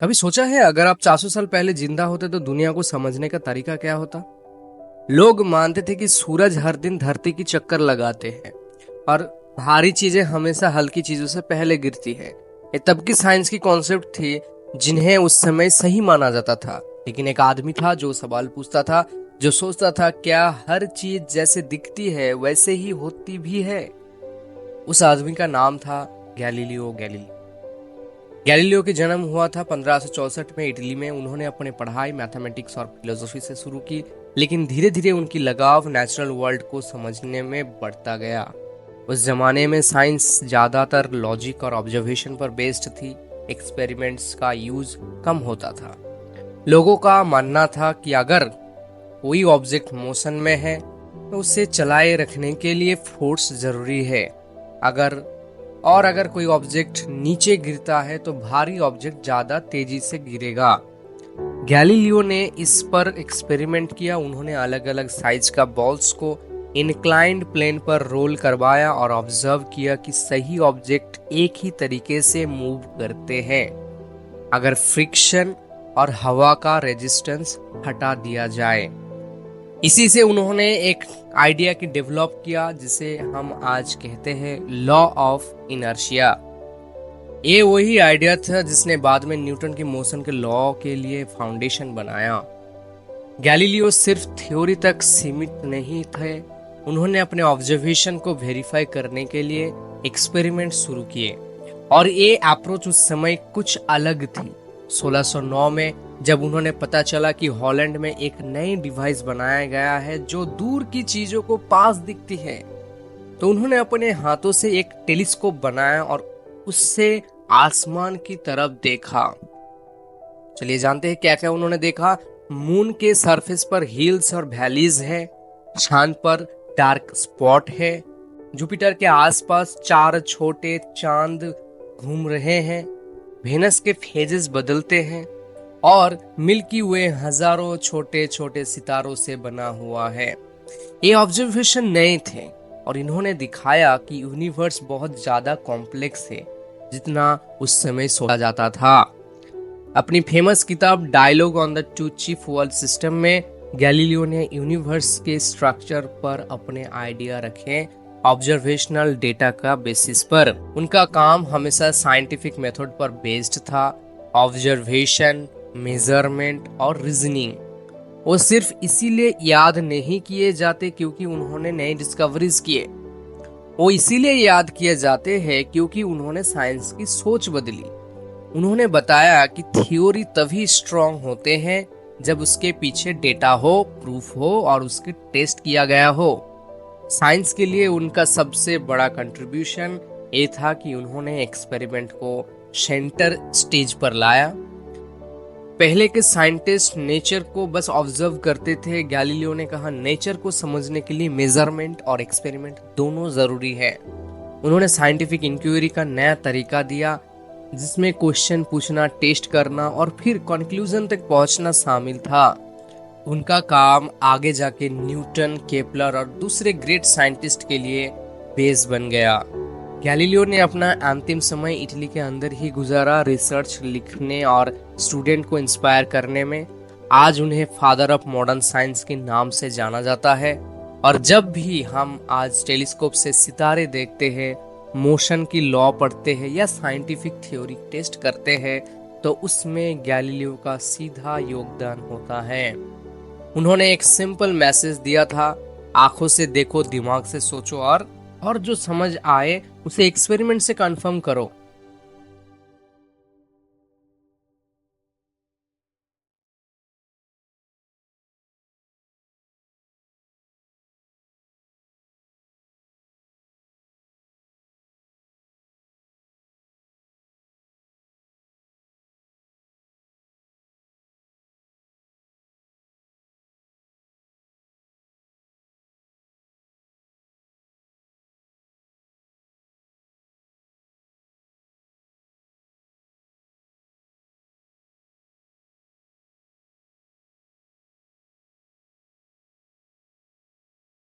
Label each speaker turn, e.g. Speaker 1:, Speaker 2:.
Speaker 1: कभी सोचा है अगर आप 400 साल पहले जिंदा होते तो दुनिया को समझने का तरीका क्या होता। लोग मानते थे कि सूरज हर दिन धरती की चक्कर लगाते हैं और भारी चीजें हमेशा हल्की चीजों से पहले गिरती है। ये तब की साइंस की कॉन्सेप्ट थी जिन्हें उस समय सही माना जाता था। लेकिन एक आदमी था जो सवाल पूछता था, जो सोचता था क्या हर चीज जैसे दिखती है वैसे ही होती भी है। उस आदमी का नाम था गैलीलियो गैलीली। गैलीलियो का जन्म हुआ था 1564 में इटली में। उन्होंने अपनी पढ़ाई मैथमेटिक्स और फिलोसफी से शुरू की, लेकिन धीरे धीरे उनकी लगाव नेचुरल वर्ल्ड को समझने में बढ़ता गया। उस जमाने में साइंस ज्यादातर लॉजिक और ऑब्जर्वेशन पर बेस्ड थी। एक्सपेरिमेंट्स का यूज कम होता था। लोगों का मानना था कि अगर कोई ऑब्जेक्ट मोशन में है तो उसे चलाए रखने के लिए फोर्स जरूरी है। अगर अगर कोई ऑब्जेक्ट नीचे गिरता है तो भारी ऑब्जेक्ट ज्यादा तेजी से गिरेगा। गैलीलियो ने इस पर एक्सपेरिमेंट किया। उन्होंने अलग अलग साइज का बॉल्स को इंक्लाइंड प्लेन पर रोल करवाया और ऑब्जर्व किया कि सही ऑब्जेक्ट एक ही तरीके से मूव करते हैं अगर फ्रिक्शन और हवा का रेजिस्टेंस हटा दिया जाए। इसी से उन्होंने एक आइडिया की डेवलप किया जिसे हम आज कहते हैं लॉ ऑफ इनर्शिया। ये वही आइडिया था जिसने बाद में न्यूटन के मोशन के लॉ के लिए फाउंडेशन बनाया। गैलीलियो सिर्फ थ्योरी तक सीमित नहीं थे। उन्होंने अपने ऑब्जर्वेशन को वेरीफाई करने के लिए एक्सपेरिमेंट शुरू किए और ये अप्रोच उस समय कुछ अलग थी। 1609 में जब उन्होंने पता चला कि हॉलैंड में एक नई डिवाइस बनाया गया है जो दूर की चीजों को पास दिखती है, तो उन्होंने अपने हाथों से एक टेलीस्कोप बनाया और उससे आसमान की तरफ देखा। चलिए जानते हैं क्या क्या उन्होंने देखा। मून के सरफेस पर हिल्स और वैलीज है, चांद पर डार्क स्पॉट है, जुपिटर के आसपास 4 छोटे चांद घूम रहे हैं, वेनस के फेजेस बदलते हैं और मिल्की वे हजारों छोटे छोटे सितारों से बना हुआ है। ये ऑब्जर्वेशन नए थे और इन्होंने दिखाया कि यूनिवर्स बहुत ज्यादा कॉम्प्लेक्स है जितना उस समय सोचा जाता था। अपनी फेमस किताब dialogue on the two chief world system में गैलीलियो ने यूनिवर्स के स्ट्रक्चर पर अपने आइडिया रखे ऑब्जर्वेशनल डेटा का बेसिस पर। उनका काम हमेशा साइंटिफिक मेथड पर बेस्ड था, ऑब्जर्वेशन, मेजरमेंट और रीजनिंग। वो सिर्फ इसीलिए याद नहीं किए जाते क्योंकि उन्होंने नई डिस्कवरीज किए, वो इसीलिए याद किए जाते हैं क्योंकि उन्होंने साइंस की सोच बदली। उन्होंने बताया कि थ्योरी तभी स्ट्रांग होते हैं जब उसके पीछे डेटा हो, प्रूफ हो और उसके टेस्ट किया गया हो। साइंस के लिए उनका सबसे बड़ा कंट्रीब्यूशन ये था कि उन्होंने एक्सपेरिमेंट को सेंटर स्टेज पर लाया। पहले के साइंटिस्ट नेचर को बस ऑब्जर्व करते थे। गैलीलियो ने कहा नेचर को समझने के लिए मेजरमेंट और एक्सपेरिमेंट दोनों जरूरी है। उन्होंने साइंटिफिक इंक्वायरी का नया तरीका दिया जिसमें क्वेश्चन पूछना, टेस्ट करना और फिर कंक्लूजन तक पहुंचना शामिल था। उनका काम आगे जाके न्यूटन, केपलर और दूसरे ग्रेट साइंटिस्ट के लिए बेस बन गया। गैलीलियो ने अपना अंतिम समय इटली के अंदर ही गुजारा, रिसर्च लिखने और स्टूडेंट को इंस्पायर करने में। आज उन्हें फादर ऑफ मॉडर्न साइंस के नाम से जाना जाता है और जब भी हम आज टेलीस्कोप से सितारे देखते हैं, मोशन की लॉ पढ़ते हैं या साइंटिफिक थ्योरी टेस्ट करते हैं तो उसमें गैलीलियो का सीधा योगदान होता है। उन्होंने एक सिंपल मैसेज दिया था, आंखों से देखो, दिमाग से सोचो और जो समझ आए उसे एक्सपेरिमेंट से कंफर्म करो।